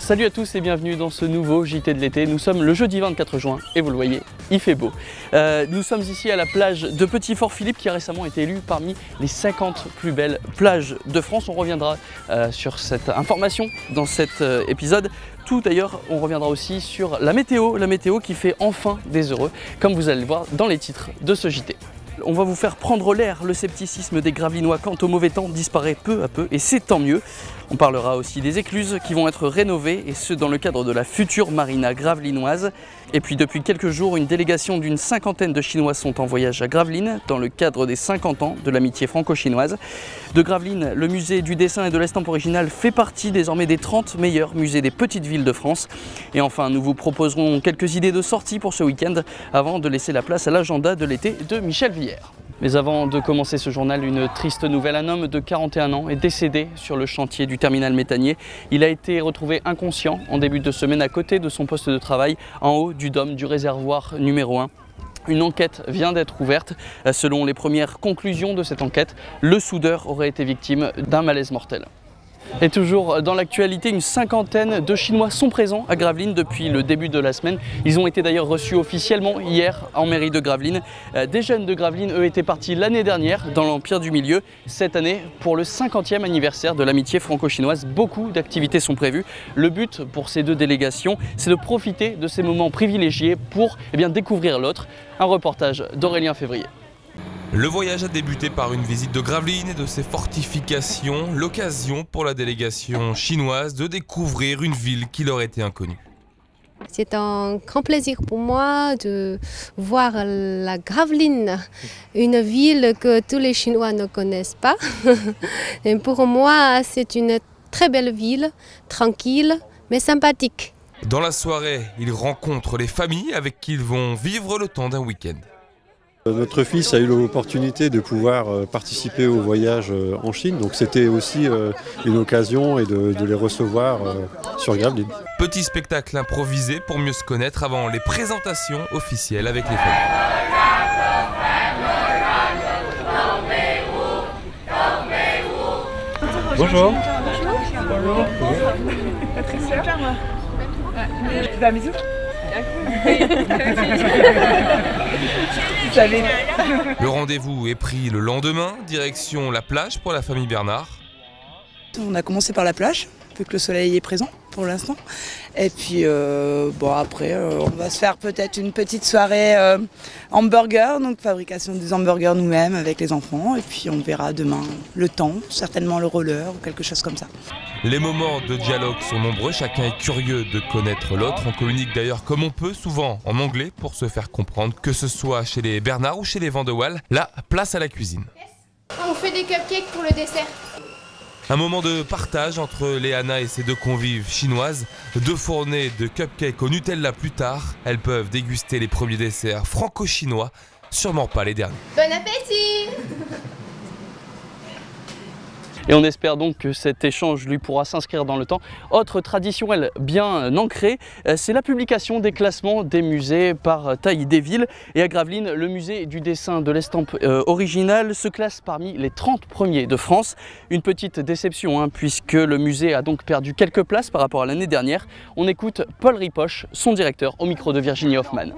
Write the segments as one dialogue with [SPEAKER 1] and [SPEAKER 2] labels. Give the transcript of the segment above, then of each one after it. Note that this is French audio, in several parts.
[SPEAKER 1] Salut à tous et bienvenue dans ce nouveau JT de l'été. Nous sommes le jeudi 24 juin et vous le voyez, il fait beau. Nous sommes ici à la plage de Petit-Fort-Philippe qui a récemment été élue parmi les 50 plus belles plages de France. On reviendra sur cette information dans cet épisode. Tout d'ailleurs, on reviendra aussi sur la météo qui fait enfin des heureux, comme vous allez le voir dans les titres de ce JT. On va vous faire prendre l'air, le scepticisme des Gravelinois quant au mauvais temps disparaît peu à peu et c'est tant mieux. On parlera aussi des écluses qui vont être rénovées et ce dans le cadre de la future marina gravelinoise. Et puis depuis quelques jours, une délégation d'une cinquantaine de Chinois sont en voyage à Gravelines dans le cadre des 50 ans de l'amitié franco-chinoise. De Gravelines, le musée du dessin et de l'estampe originale fait partie désormais des 30 meilleurs musées des petites villes de France. Et enfin, nous vous proposerons quelques idées de sortie pour ce week-end avant de laisser la place à l'agenda de l'été de Michel Villers. Mais avant de commencer ce journal, une triste nouvelle. Un homme de 41 ans est décédé sur le chantier du terminal méthanier. Il a été retrouvé inconscient en début de semaine à côté de son poste de travail, en haut du dôme du réservoir numéro 1. Une enquête vient d'être ouverte. Selon les premières conclusions de cette enquête, le soudeur aurait été victime d'un malaise mortel. Et toujours dans l'actualité, une cinquantaine de Chinois sont présents à Gravelines depuis le début de la semaine. Ils ont été d'ailleurs reçus officiellement hier en mairie de Gravelines. Des jeunes de Gravelines, eux, étaient partis l'année dernière dans l'Empire du Milieu. Cette année, pour le 50e anniversaire de l'amitié franco-chinoise, beaucoup d'activités sont prévues. Le but pour ces deux délégations, c'est de profiter de ces moments privilégiés pour découvrir l'autre. Un reportage d'Aurélien Février.
[SPEAKER 2] Le voyage a débuté par une visite de Gravelines et de ses fortifications, l'occasion pour la délégation chinoise de découvrir une ville qui leur était inconnue.
[SPEAKER 3] C'est un grand plaisir pour moi de voir la Gravelines, une ville que tous les Chinois ne connaissent pas. Et pour moi, c'est une très belle ville, tranquille mais sympathique.
[SPEAKER 2] Dans la soirée, ils rencontrent les familles avec qui ils vont vivre le temps d'un week-end.
[SPEAKER 4] Notre fils a eu l'opportunité de pouvoir participer au voyage en Chine, donc c'était aussi une occasion et de les recevoir sur Gravelines.
[SPEAKER 2] Petit spectacle improvisé pour mieux se connaître avant les présentations officielles avec les familles.
[SPEAKER 5] Bonjour. Bonjour. Patricia. Un bisou.
[SPEAKER 2] Le rendez-vous est pris le lendemain, direction la plage pour la famille Bernard.
[SPEAKER 6] On a commencé par la plage, vu que le soleil est présent pour l'instant. Et puis après, on va se faire peut-être une petite soirée hamburger, donc fabrication des hamburgers nous-mêmes avec les enfants. Et puis on verra demain le temps, certainement le roller ou quelque chose comme ça.
[SPEAKER 2] Les moments de dialogue sont nombreux, chacun est curieux de connaître l'autre. On communique d'ailleurs comme on peut, souvent en anglais, pour se faire comprendre, que ce soit chez les Bernard ou chez les Van de Waal. Là, place à la cuisine.
[SPEAKER 7] On fait des cupcakes pour le dessert.
[SPEAKER 2] Un moment de partage entre Léana et ses deux convives chinoises. Deux fournées de cupcakes au Nutella plus tard. Elles peuvent déguster les premiers desserts franco-chinois, sûrement pas les derniers.
[SPEAKER 7] Bon appétit!
[SPEAKER 1] Et on espère donc que cet échange lui pourra s'inscrire dans le temps. Autre tradition, elle, bien ancrée, c'est la publication des classements des musées par taille des villes. Et à Gravelines, le musée du dessin de l'estampe originale se classe parmi les 30 premiers de France. Une petite déception, puisque le musée a donc perdu quelques places par rapport à l'année dernière. On écoute Paul Ripoche, son directeur, au micro de Virginie Hoffman.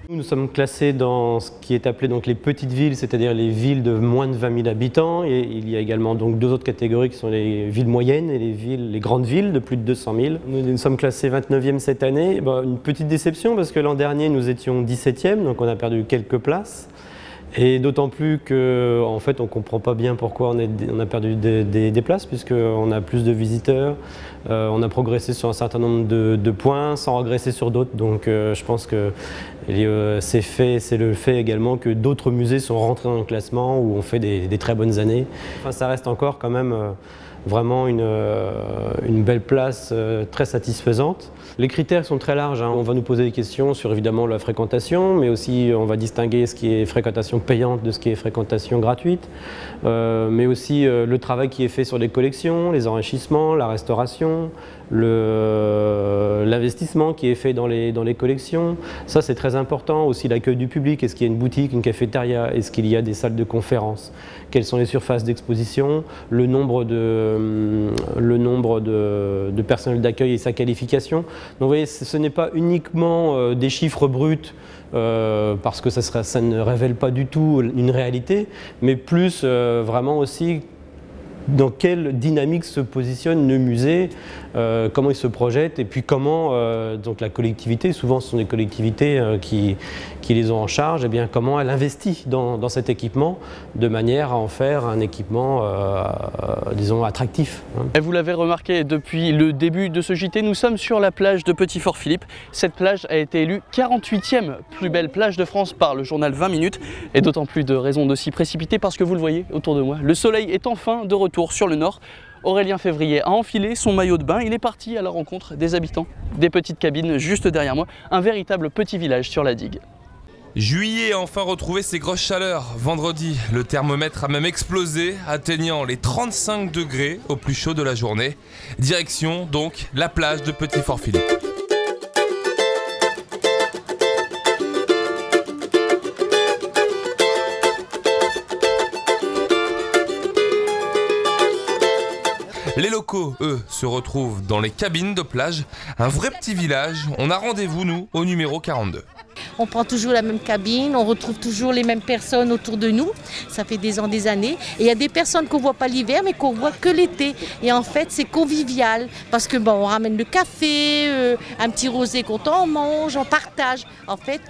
[SPEAKER 8] Nous sommes classés dans ce qui est appelé donc les petites villes, c'est-à-dire les villes de moins de 20 000 habitants. Et il y a également donc deux autres catégories qui sont les villes moyennes et les grandes villes de plus de 200 000. Nous sommes classés 29e cette année. Une petite déception parce que l'an dernier nous étions 17e, donc on a perdu quelques places. Et d'autant plus qu'en fait on ne comprend pas bien pourquoi on a perdu des places, puisqu'on a plus de visiteurs, on a progressé sur un certain nombre de points sans regresser sur d'autres. Donc je pense que c'est le fait également que d'autres musées sont rentrés dans le classement où on fait des très bonnes années. Enfin, ça reste encore quand même vraiment une belle place très satisfaisante. Les critères sont très larges, On va nous poser des questions sur évidemment la fréquentation, mais aussi on va distinguer ce qui est fréquentation payante de ce qui est fréquentation gratuite, mais aussi le travail qui est fait sur les collections, les enrichissements, la restauration, l'investissement qui est fait dans les collections. Ça, c'est très important. Aussi l'accueil du public. Est-ce qu'il y a une boutique, une cafétéria? Est-ce qu'il y a des salles de conférence? Quelles sont les surfaces d'exposition? Le nombre de personnel d'accueil et sa qualification. Donc vous voyez, ce n'est pas uniquement des chiffres bruts, parce que ça ne révèle pas du tout une réalité, mais plus vraiment aussi dans quelle dynamique se positionne le musée, comment il se projette, et puis comment donc la collectivité, souvent ce sont des collectivités qui les ont en charge, et bien comment elle investit dans cet équipement de manière à en faire un équipement, disons, attractif.
[SPEAKER 1] Et vous l'avez remarqué depuis le début de ce JT, nous sommes sur la plage de Petit-Fort-Philippe. Cette plage a été élue 48e plus belle plage de France par le journal 20 minutes, et d'autant plus de raisons de s'y précipiter parce que vous le voyez autour de moi, le soleil est enfin de retour sur le nord. Aurélien Février a enfilé son maillot de bain, il est parti à la rencontre des habitants des petites cabines juste derrière moi, un véritable petit village sur la digue.
[SPEAKER 2] Juillet a enfin retrouvé ses grosses chaleurs. Vendredi, le thermomètre a même explosé, atteignant les 35 degrés au plus chaud de la journée. Direction donc la plage de Petit-Fort-Philippe. Les locaux, eux, se retrouvent dans les cabines de plage. Un vrai petit village. On a rendez-vous, nous, au numéro 42.
[SPEAKER 9] On prend toujours la même cabine, on retrouve toujours les mêmes personnes autour de nous. Ça fait des ans, des années. Et il y a des personnes qu'on ne voit pas l'hiver, mais qu'on voit que l'été. Et en fait, c'est convivial. Parce que bon, on ramène le café, un petit rosé quand on mange, on partage. En fait,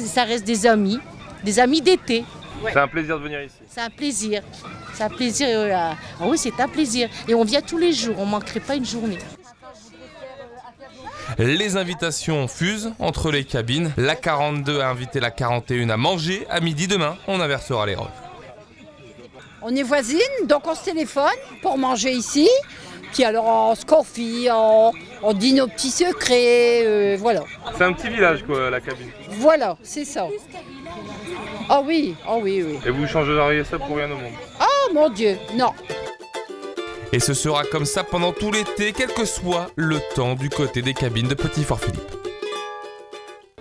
[SPEAKER 9] ça reste des amis d'été.
[SPEAKER 2] Ouais. C'est un plaisir de venir ici.
[SPEAKER 9] C'est un plaisir. C'est un plaisir. Ah oui, c'est un plaisir. Et on vient tous les jours, on ne manquerait pas une journée.
[SPEAKER 2] Les invitations fusent entre les cabines. La 42 a invité la 41 à manger. À midi demain, on inversera les rôles.
[SPEAKER 10] On est voisines, donc on se téléphone pour manger ici. Puis alors on se confie, on dit nos petits secrets, voilà.
[SPEAKER 2] C'est un petit village quoi, la cabine.
[SPEAKER 10] Voilà, c'est ça. Ah oui, oh oui, oui.
[SPEAKER 2] Et vous changeriez ça pour rien au monde?
[SPEAKER 10] Oh mon Dieu, non.
[SPEAKER 2] Et ce sera comme ça pendant tout l'été, quel que soit le temps du côté des cabines de Petit-Fort-Philippe.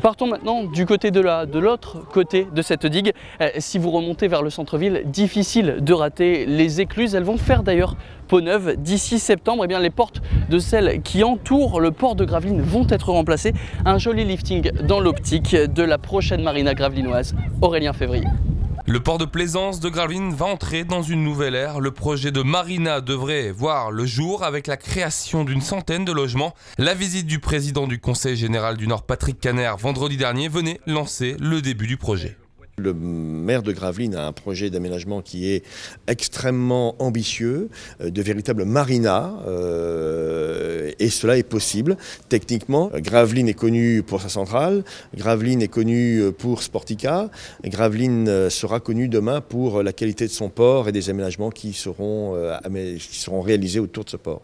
[SPEAKER 1] Partons maintenant du côté de l'autre côté de cette digue. Si vous remontez vers le centre-ville, difficile de rater les écluses. Elles vont faire d'ailleurs peau neuve d'ici septembre. Eh bien, les portes de celles qui entourent le port de Gravelines vont être remplacées. Un joli lifting dans l'optique de la prochaine marina gravelinoise. Aurélien Février.
[SPEAKER 2] Le port de plaisance de Gravelines va entrer dans une nouvelle ère. Le projet de marina devrait voir le jour avec la création d'une centaine de logements. La visite du président du Conseil général du Nord, Patrick Caner, vendredi dernier, venait lancer le début du projet.
[SPEAKER 11] Le maire de Gravelines a un projet d'aménagement qui est extrêmement ambitieux, de véritables marinas, et cela est possible. Techniquement, Gravelines est connu pour sa centrale, Gravelines est connu pour Sportica, Gravelines sera connu demain pour la qualité de son port et des aménagements qui seront réalisés autour de ce port.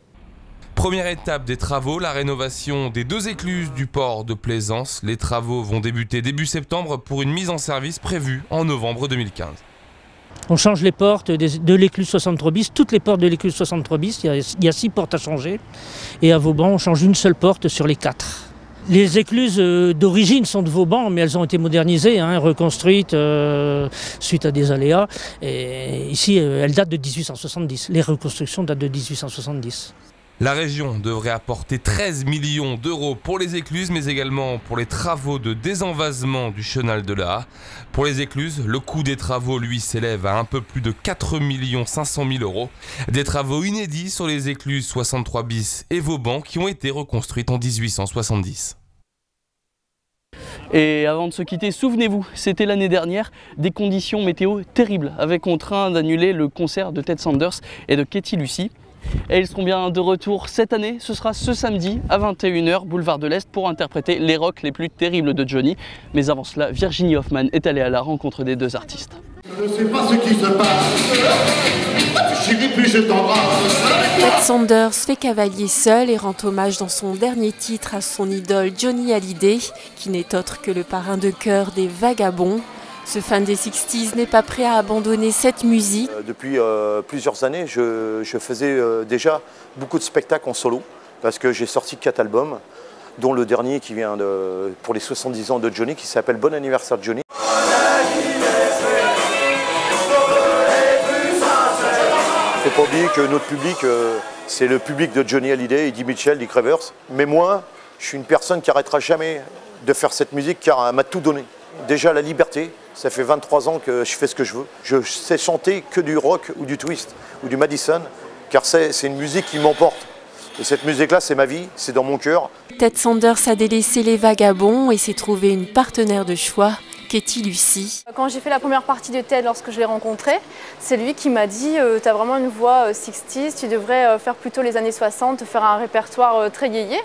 [SPEAKER 2] Première étape des travaux, la rénovation des 2 écluses du port de Plaisance. Les travaux vont débuter début septembre pour une mise en service prévue en novembre 2015.
[SPEAKER 12] On change les portes de l'écluse 63 bis, toutes les portes de l'écluse 63 bis, il y a 6 portes à changer. Et à Vauban, on change une seule porte sur les 4. Les écluses d'origine sont de Vauban, mais elles ont été modernisées, reconstruites suite à des aléas. Et ici, elles datent de 1870. Les reconstructions datent de 1870.
[SPEAKER 2] La région devrait apporter 13 millions d'euros pour les écluses, mais également pour les travaux de désenvasement du chenal de la Haye. Pour les écluses, le coût des travaux, lui, s'élève à un peu plus de 4 500 000 euros. Des travaux inédits sur les écluses 63 bis et Vauban qui ont été reconstruites en 1870.
[SPEAKER 1] Et avant de se quitter, souvenez-vous, c'était l'année dernière, des conditions météo terribles avaient contraint d'annuler le concert de Ted Sanders et de Katie Lucy. Et ils seront bien de retour cette année, ce sera ce samedi à 21 h, boulevard de l'Est, pour interpréter les rocks les plus terribles de Johnny. Mais avant cela, Virginie Hoffman est allée à la rencontre des 2 artistes.
[SPEAKER 13] Je ne sais pas ce qui se passe, chérie, puis je t'embrasse.
[SPEAKER 14] Ted Sanders fait cavalier seul et rend hommage dans son dernier titre à son idole Johnny Hallyday, qui n'est autre que le parrain de chœur des Vagabonds. Ce fan des 60s n'est pas prêt à abandonner cette musique.
[SPEAKER 15] Depuis plusieurs années, je faisais déjà beaucoup de spectacles en solo. parce que j'ai sorti 4 albums, dont le dernier qui vient pour les 70 ans de Johnny, qui s'appelle Bon anniversaire Johnny. Il ne faut pas oublier que notre public, c'est le public de Johnny Hallyday, Eddie Mitchell, Dick Rivers. Mais moi, je suis une personne qui n'arrêtera jamais de faire cette musique car elle m'a tout donné. Déjà la liberté, ça fait 23 ans que je fais ce que je veux. Je sais chanter que du rock ou du twist ou du Madison, car c'est une musique qui m'emporte. Et cette musique-là, c'est ma vie, c'est dans mon cœur.
[SPEAKER 14] Ted Sanders a délaissé les Vagabonds et s'est trouvé une partenaire de choix, Katie Lucy.
[SPEAKER 16] Quand j'ai fait la première partie de Ted, lorsque je l'ai rencontré, c'est lui qui m'a dit « Tu as vraiment une voix 60s, tu devrais faire plutôt les années 60, faire un répertoire très yéyé ».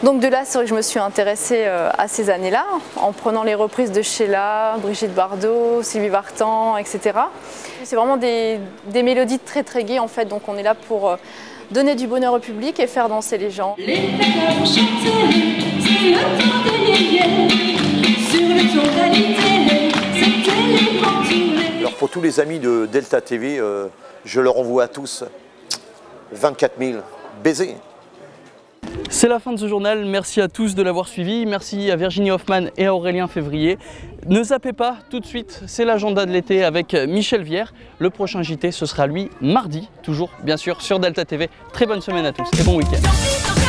[SPEAKER 16] Donc de là, c'est vrai que je me suis intéressée à ces années-là, en prenant les reprises de Sheila, Brigitte Bardot, Sylvie Vartan, etc. C'est vraiment des mélodies très très gaies en fait, donc on est là pour donner du bonheur au public et faire danser les gens. Les vagabonds chantaient, c'est le temps de yéyé, sur le ton d'Hallyday, c'était les grands tournées. Alors pour tous les amis de Delta TV, je leur envoie à tous 24 000 baisers.
[SPEAKER 1] C'est la fin de ce journal, merci à tous de l'avoir suivi, merci à Virginie Hoffman et à Aurélien Février. Ne zappez pas, tout de suite, c'est l'agenda de l'été avec Michel Vière. Le prochain JT, ce sera lui mardi, toujours bien sûr sur Delta TV. Très bonne semaine à tous et bon week-end.